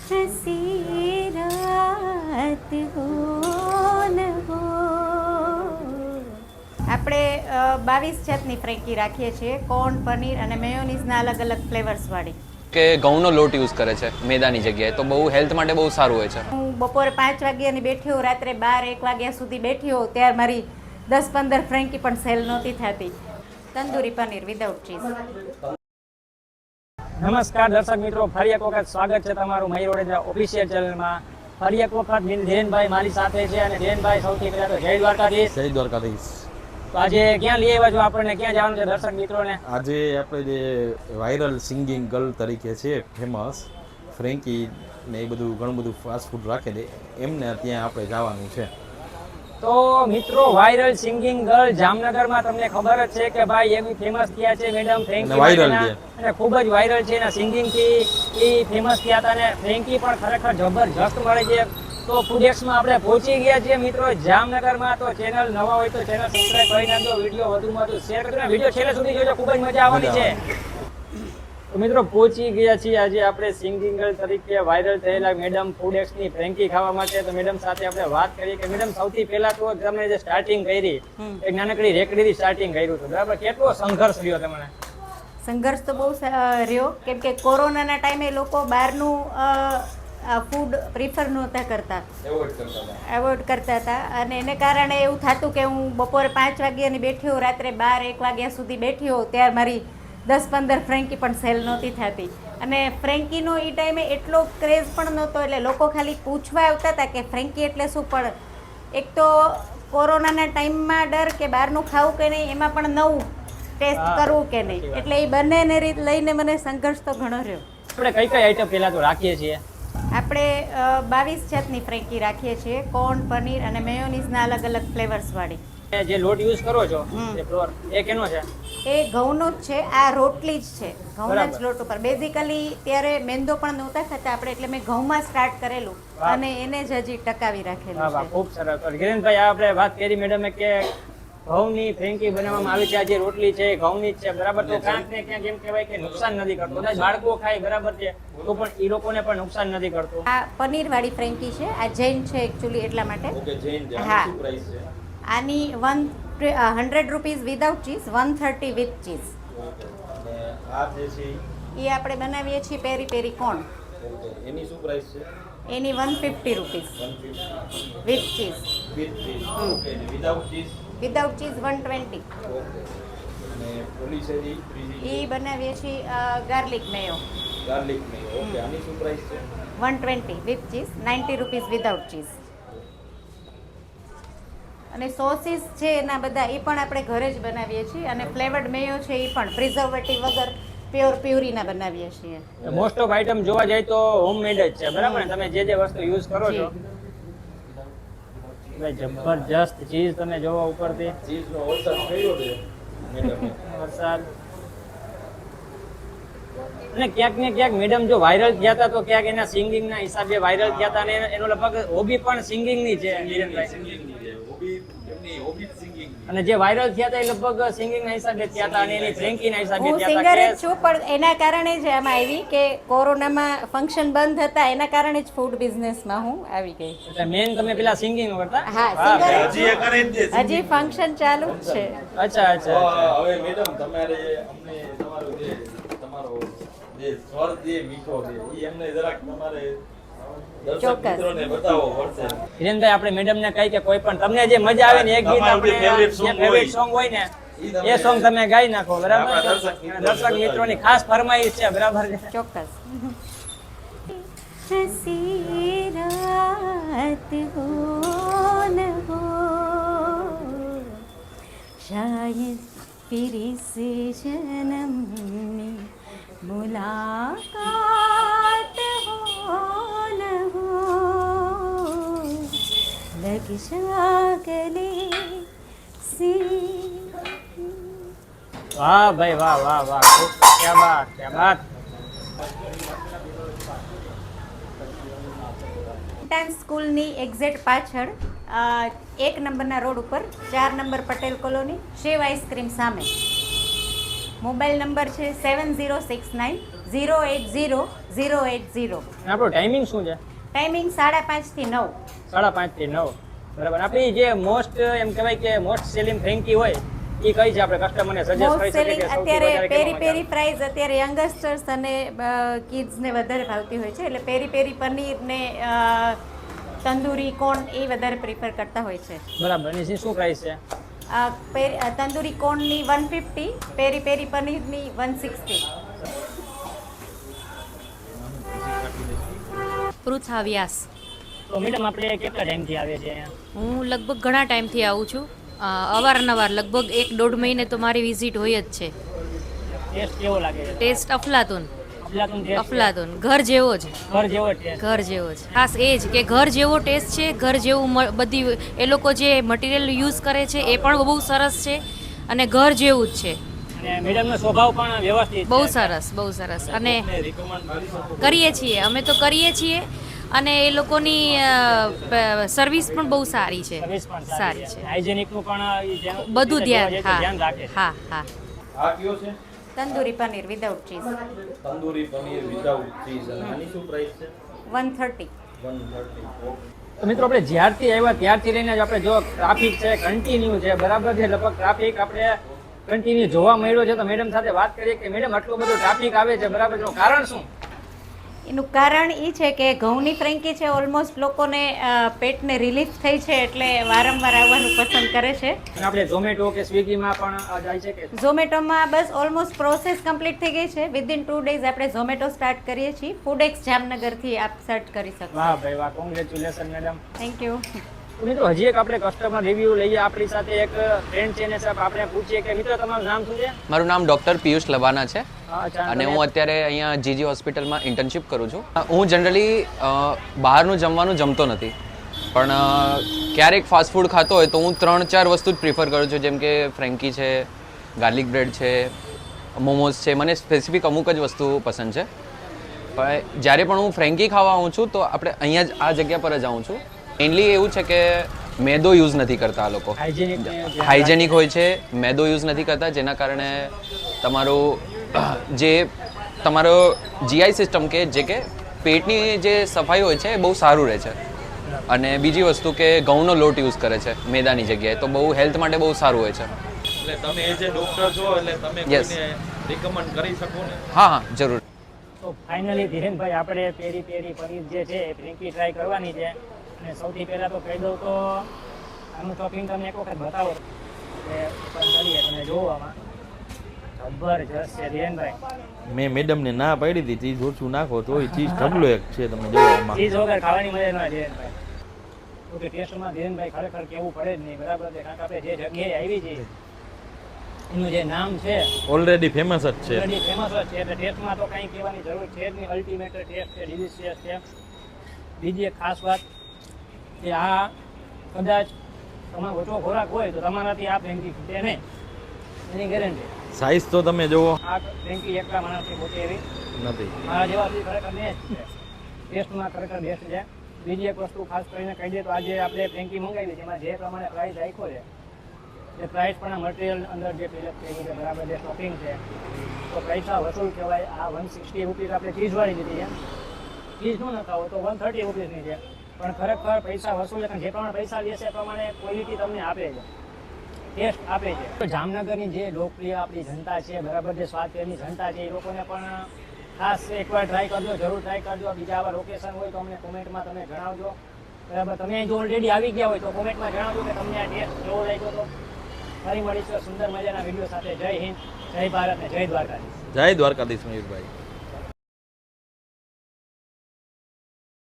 हंसी रात हो न हो। આપણે 22 જાતની ફ્રેન્કી રાખીએ છીએ, કોર્ન, પનીર અને મેયોનીઝના અલગ અલગ ફ્લેવર્સવાળી. કે ઘઉંનો લોટ યુઝ કરે છે મેદાની જગ્યાએ, તો બહુ હેલ્થ માટે બહુ સારું હોય છે. હું બપોરે 5 વાગ્યાની બેઠી હોઉં, રાત્રે 12-1 વાગ્યા સુધી બેઠી હોઉં, ત્યારે મારી 10-15 ફ્રેન્કી પણ સેલ નહોતી થતી. Tandoori paneer without cheese. નમસ્કાર દર્શક મિત્રો, ફરી એક વખત સ્વાગત છે તમારું મયુર ઓડેજા ઓફિશિયલ ચેનલમાં. ફરી એક વખત જયંતભાઈ મારી સાથે છે અને જયંતભાઈ સૌથી પહેલા તો જય દ્વારકાધીશ. જય દ્વારકાધીશ. તો આજે ક્યાં લઈ આવ્યા છો, આપણને ક્યાં જવાનું છે દર્શક મિત્રોને? આજે આપણે જે વાયરલ સિંગિંગ ગર્લ તરીકે છે ફેમસ, ફ્રેન્કી ને એ બધું ઘણું બધું ફાસ્ટ ફૂડ રાખે છે, એમને ત્યાં આપણે જવાનું છે. તો મિત્રો, વાયરલ સિંગિંગ ગર્લ જામનગરમાં તમને ખબર જ છે કે ભાઈ એવી ફેમસ થયા છે મેડમ ફ્રેન્કી, વાયરલ છે અને ખૂબ જ વાયરલ છે એના સિંગિંગ થી એ ફેમસ થયા હતા અને ફ્રેન્કી પણ ખરેખર જબરજસ્ત મળે છે. તો ફૂડેક્સમાં આપણે પહોંચી ગયા છીએ મિત્રો જામનગરમાં. તો ચેનલ નવા હોય તો ચેનલ સબસ્ક્રાઇબ કરી નાખજો, વિડીયો વધુમાં વધુ શેર કરજો, વિડીયો છેલ્લે સુધી જોજો, ખૂબ જ મજા આવવાની છે. તો મિત્રો, પહોંચી ગયા છીએ આજે આપણે સિંગિંગ ગર્લ તરીકે વાયરલ થયેલા મેડમ ફૂડેક્સની ફ્રેન્કી ખાવા માટે. તો મેડમ સાથે આપણે વાત કરીએ કે મેડમ સૌથી પહેલા તો તમે જે સ્ટાર્ટિંગ કરી, એક નાનકડી રેકડીથી સ્ટાર્ટિંગ કર્યું હતું, બરાબર? કેટલો સંઘર્ષ રહ્યો તમને? સંઘર્ષ તો બહુ રહ્યો, કેમ કે કોરોનાના ટાઈમે લોકો બહારનું ફૂડ પ્રિફર નહોતા કરતા, એવોઇડ કરતા હતા. અને એને કારણે એવું થતું કે હું બપોરે 5 વાગ્યાની બેઠી હોઉં, રાત્રે 12-1 વાગ્યા સુધી બેઠી હોઉં, ત્યારે મારી 10-15 ફ્રેન્કી પણ સેલ નહોતી થતી. અને ફ્રેન્કીનો એ ટાઈમે એટલો ક્રેઝ પણ નહોતો, એટલે લોકો ખાલી પૂછવા આવતા હતા કે ફ્રેન્કી એટલે શું. પણ એક તો કોરોનાના ટાઈમમાં ડર કે બહારનું ખાવું કે નહીં, એમાં પણ નવું ટેસ્ટ કરવું કે નહીં, એટલે એ બંનેને રીત લઈને મને સંઘર્ષ તો ઘણો રહ્યો. આપણે કઈ કઈ આઈટમ પહેલા તો રાખીએ છીએ? આપણે 22 જાતની ફ્રેન્કી રાખીએ છીએ, કોર્ન, પનીર અને મેયોનીઝના અલગ અલગ ફ્લેવર્સવાળી. જે લોટ યુઝ કરો છો એ ફ્લોર, એ કેનો છે? એ ઘઉંનો જ છે. આ રોટલી જ છે, ઘઉંના જ લોટ ઉપર. બેઝિકલી ત્યારે મેંદો પણ નહોતા ખાતા આપણે, એટલે મેં ઘઉંમાં સ્ટાર્ટ કરેલું અને એને જ હજી ટકાવી રાખેલું છે. ખૂબ સરસ. કિરણભાઈ, આપણે વાત કરી મેડમે કે ઘઉંની ફ્રેન્કી બનાવવામાં આવી છે. આ જે રોટલી છે એ ઘઉંની જ છે, બરાબર? તો ક્યાંક ને ક્યાંક એમ કહેવાય કે નુકસાન નથી કરતું. બધા બાળકો ખાય, બરાબર છે, તો પણ એ લોકોને પણ નુકસાન નથી કરતું. આ પનીર વાળી ફ્રેન્કી છે, આ જૈન છે એકચ્યુઅલી, એટલા માટે. હા, આની 100 rupees without cheese, 130 with cheese. એ આપણે બનાવીએ છીએ પેરી પેરી કોર્ન. એની શું પ્રાઇસ છે? એની 150 rupees with cheese. Without cheese? Without cheese 120. અને ઓલી છે એ બનાવીએ છીએ ગાર્લિક મેયો. ગાર્લિક મેયો. ઓકે, આની શું પ્રાઇસ છે? 120 with cheese, 90 rupees without cheese. અને સોસીસ છે એના બધા એ પણ આપણે ઘરે જ બનાવીએ છીએ. અને ફ્લેવર્ડ મેયો છે એ પણ પ્રિઝર્વેટિવ વગર પ્યુરીના બનાવીએ છીએ. મોસ્ટ ઓફ આઈટમ જોવા જાય તો હોમમેડ જ છે, બરાબર ને? તમે જે વસ્તુ યુઝ કરો છો. જબરજસ્ત ચીઝ તમે જોવો ઉપરથી. ચીઝનો વરસાદ કર્યો છે મેડમે. વરસાદ. અને ક્યાંક ને ક્યાંક મેડમ જો વાયરલ થયા હતા તો ક્યાંક એના સિંગિંગ ના હિસાબે વાયરલ થયા હતા, અને એનો લગભગ હોબી પણ સિંગિંગ ની છે. અને જે વાયરલ થયા હતા એ લગભગ સિંગિંગ ના હિસાબે થયા હતા, અને એની ફ્રેન્કી ના હિસાબે હું થયા સિંગર જ હતા. છું, પણ એના કારણે જ આમાં આવી કે કોરોનામાં ફંક્શન બંધ હતા, એના કારણે જ ફૂડ બિઝનેસમાં હું આવી ગઈ. એટલે મેન તમે પેલા સિંગિંગ કરતા? હા, સિંગર હજી ફંક્શન ચાલુ જ છે. અચ્છા અચ્છા. હવે મેડમ તમારે અમને તમારો જે સ્વર જે મીઠો છે એ અમને જરાક તમારે ચોક્કસ. હિરેનભાઈ, આપણે મેડમ ને કહી કે કોઈ પણ તમને જે મજા આવે ને એક ગીત આપણે જે ફેવરિટ સોંગ હોય ને એ સોંગ તમે ગાઈ નાખો, બરાબર? દર્શક મિત્રોની ખાસ ફરમાઈશ છે, બરાબર? ચોક્કસ. हंसी रात हो न हो, शायद फिर इस जन्म में मुलाकात हो न हो, लग जा गले से. વાહ ભાઈ, વાહ વાહ વાહ, ક્યા બાત, ક્યા બાત. સ્કૂલની એક્ઝેક્ટ પાછળ 1 નંબરના રોડ ઉપર 4 number Patel colony, shave ice cream સામે. મોબાઈલ નંબર છે 7069 080-080. અને આપણો ટાઈમિંગ શું છે? ટાઈમિંગ 5:30 થી 9. 5:30 થી 9. બરાબર. આપણી જે મોસ્ટ એમ કહેવાય કે મોસ્ટ સેલિંગ ફ્રેન્કી હોય એ કઈ છે? આપણે કસ્ટમરને સજેસ્ટ મોસ્ટ કરી શકીએ સેલિંગ કે સૌથી અત્યારે વધારે પેરી કેમાં પેરી પ્રાઇસ અત્યારે યંગસ્ટર્સ અને કિડ્સને વધારે ભાવતી હોય છે, એટલે પેરી પેરી પનીર ને તંદૂરી કોર્ન એ વધારે પ્રિફર કરતા હોય છે. બરાબર. અને એની શું પ્રાઇસ છે? તંદૂરી કોર્નની 150, પેરી પેરી પનીરની 160. પૃથા વ્યાસ. તો મેડમ આપણે કેટલા ટાઈમથી આવે છે અહીંયા? હું લગભગ ઘણા ટાઈમથી આવું છું. અવારનવાર લગભગ 1-1.5 મહિને તો મારી વિઝિટ હોય જ છે. ટેસ્ટ કેવો લાગે છે? ટેસ્ટ અફલાતુન. અફલાતુન ટેસ્ટ છે? અફલાતુન ઘર જેવો જ. ઘર જેવો ટેસ્ટ. ઘર જેવો જ. ખાસ એ જ કે ઘર જેવો ટેસ્ટ છે, ઘર જેવું બધી એ લોકો જે મટીરિયલ યુઝ કરે છે એ પણ બહુ સરસ છે અને ઘર જેવું જ છે. અને મેડમનો સ્વભાવ પણ વ્યવસ્થિત બહુ છે. સરસ, બહુ સરસ. અને કરીએ છીએ, અમે તો કરીએ છીએ અને એ લોકોની સર્વિસ પણ બહુ સારી છે. સર્વિસ પણ સારી છે. હાઇજેનિકનું પણ બધું ધ્યાન. ધ્યાન રાખે છે. હા હા. આ કયો છે? Tandoori paneer without cheese tandoori paneer without cheese. અને આની શું પ્રાઇસ છે? 130. 130. તો મિત્રો આપણે જ્યારથી આવ્યા ત્યારથી લઈને જ આપણે જો ટ્રાફિક છે કન્ટિન્યુ છે, બરાબર છે. લગભગ ટ્રાફિક આપણે કન્ટિન્યુ જોવા મળ્યો છે. તો મેડમ સાથે વાત કરીએ કે મેડમ આટલું બધું ટ્રાફિક આવે છે, બરાબર છે, કારણ શું? એનું કારણ એ છે કે ઘઉંની ફ્રેન્કી છે, ઓલમોસ્ટ લોકોને પેટને રિલીફ થઈ છે એટલે વારંવાર આવવાનું પસંદ કરે છે. અને આપણે ઝોમેટો કે સ્વિગીમાં પણ જાય છે કે? ઝોમેટોમાં બસ ઓલમોસ્ટ પ્રોસેસ કમ્પ્લીટ થઈ ગઈ છે. વિધિન 2 ડેઝ આપણે ઝોમેટો સ્ટાર્ટ કરીએ છીએ. ફૂડેક્સ જામનગરથી આપ સર્ચ કરી શકો. વાહ ભાઈ વાહ, કોંગ્રેચ્યુલેશન મેડમ. Thank you. તો મિત્રો હજી એક આપણે કસ્ટમર રિવ્યુ લઈએ. આપણી સાથે એક ફ્રેન્ડ છે ને સાહેબ, આપણે પૂછીએ કે મિત્રો તમારું નામ શું છે? મારું નામ ડૉક્ટર પિયુષ લવાના છે અચ્છા. અને હું અત્યારે અહીંયા જીજી હોસ્પિટલમાં ઇન્ટર્નશિપ કરું છું. હું જનરલી બહારનું જમવાનું જમતો નથી, પણ ક્યારેક ફાસ્ટ ફૂડ ખાતો હોય તો હું 3-4 વસ્તુ જ પ્રિફર કરું છું, જેમ કે ફ્રેન્કી છે, ગાર્લિક બ્રેડ છે, મોમોઝ છે. મને સ્પેસિફિક અમુક જ વસ્તુ પસંદ છે. પણ જ્યારે પણ હું ફ્રેન્કી ખાવા આવું છું તો આપણે અહીંયા જ આ જગ્યા પર જ આવું છું. મેઇનલી એવું છે કે મેદો યુઝ નથી કરતા આ લોકો. હાઇજેનિક હોય છે, મેદો યુઝ નથી કરતા, જેના કારણે તમારું જે તમારો જીઆઈ સિસ્ટમ કે જે કે પેટની જે સફાઈ હોય છે એ બહુ સારું રહે છે. અને બીજી વસ્તુ કે ઘઉંનો લોટ યુઝ કરે છે મેદાની જગ્યાએ, તો બહુ હેલ્થ માટે બહુ સારું હોય છે. એટલે તમે એઝ એ ડોક્ટર છો એટલે તમે Yes. કોઈને રિકમેન્ડ કરી શકો ને? હા હા, જરૂર. તો ફાઇનલી ધીરેનભાઈ આપણે પેરી પેરી પનીર જે છે એ ફ્રેન્કી ટ્રાય કરવાની છે. અને સૌથી પહેલાં તો કહી દઉં તો આનું શોપિંગ તમને એક વખત બતાવો એટલે ઓપન કરીએ તમે જોવામાં જબરજસ્ત છે ધીરેનભાઈ. મેં મેડમને ના પાડી હતી ચીઝ ઓછું નાખો તો એ ચીઝ ઢગલો એક છે, તમે જોવામાં. ચીઝ વગર ખાવાની મજા ન આવે ધીરેનભાઈ. તો કે ટેસ્ટમાં ધીરેનભાઈ ખરેખર કેવું પડે જ નહીં, બરાબર છે. કારણ કે આપણે જે જગ્યાએ આવી છીએ એનું જે નામ છે ઓલરેડી ફેમસ જ છે. ઓલરેડી ફેમસ જ છે, એટલે ટેસ્ટમાં તો કંઈ કહેવાની જરૂર છે જ નહીં. અલ્ટિમેટ ટેસ્ટ છે, ડિલિશિયસ છે. બીજી એક ખાસ વાત કે આ કદાચ તમારો ઓછો ખોરાક હોય તો તમારાથી આ ફ્રેન્કી ખૂટે નહીં, એની ગેરંટી. સાઈઝ તો તમે જુઓ. આ ફ્રેન્કી એકલા માણસથી ખૂટે એવી નથી. મારા જેવાથી ખરેખર બેસ્ટ છે, ટેસ્ટમાં ખરેખર બેસ્ટ છે. બીજી એક વસ્તુ ખાસ કરીને કહી દઈએ તો આજે આપણે ફ્રેન્કી મંગાવી છે એમાં જે પ્રમાણે પ્રાઇસ રાખ્યો છે એ પ્રાઇસ પણ આ મટીરિયલ અંદર જે ફિલઅપ થઈ ગયું છે, બરાબર જે શોપિંગ છે તો પૈસા વસૂલ કહેવાય. આ 160 રૂપીસ આપણે ચીઝવાળી દીધી છે. ચીઝ ન નખાવો તો 130 રૂપીસની છે, પણ ખરેખર પૈસા વસૂલ છે. જે પ્રમાણે પૈસા લે છે એ પ્રમાણે ક્વોલિટી તમને આપે છે, ટેસ્ટ આપે છે. તો જામનગરની જે લોકપ્રિય આપણી જનતા છે, બરાબર જે સ્વાદપ્રેમી જનતા છે, એ લોકોને પણ ખાસ એકવાર ટ્રાય કરજો, જરૂર ટ્રાય કરજો. બીજા આવા લોકેશન હોય તો અમને કોમેન્ટમાં તમે જણાવજો, બરાબર. તમે જો ઓલરેડી આવી ગયા હોય તો કોમેન્ટમાં જણાવજો કે તમને આ ટેસ્ટ કેવો લાગ્યો. તો ફરી મળીશું સુંદર મજાના વિડીયો સાથે. જય હિન્દ, જય ભારત ને જય દ્વારકાધીશ. જય દ્વારકાધીશ મયુરભાઈ.